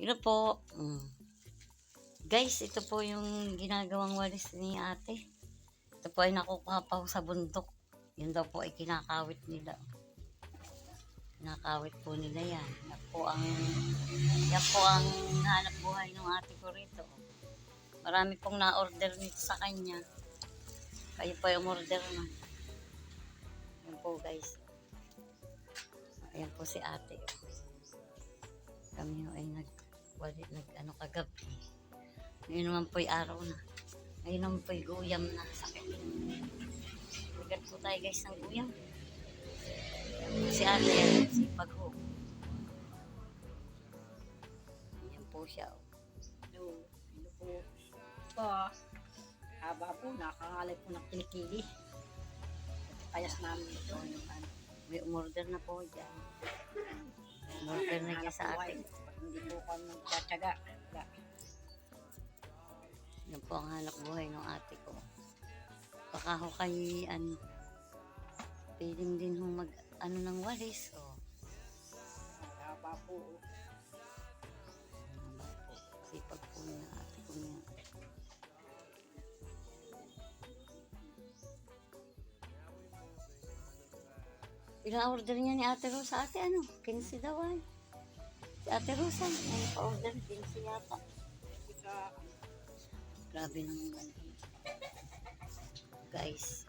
Ito po. Guys, ito po yung ginagawang walis ni ate. Ito po ay nakukuha pa sa bundok. Yun daw po ay kinakawit nila. Kinakawit po nila yan. Yan po ang hanap buhay ng ate ko rito. Marami pong na-order nito sa kanya. Kayo po yung order na. Yan po guys. Ayan po si ate. Kami ay nag kagabi. Ngayon naman po'y araw na. Ngayon naman po'y guyam na. Sakit. Bigat po tayo guys ng guyam. Si ate yan. Si Pagho. Yan po siya. Hello po. Ito, haba po, nakakalay po ng kilikili. Payas namin ito. May umorder na po dyan. Umorder na niya sa atin. Hindi po kami magtsatsaga. Yan po ang hanap buhay ng ate ko. Baka ho kayo piling din ho ng walis. Oh. Haba po. Sipag po na ate ko niya. Ilang order niya ni Ate Rosa? Ate ano? 15 daw ay. Si Ate Rosa, may pa-order 15 yata. Grabe naman. Guys,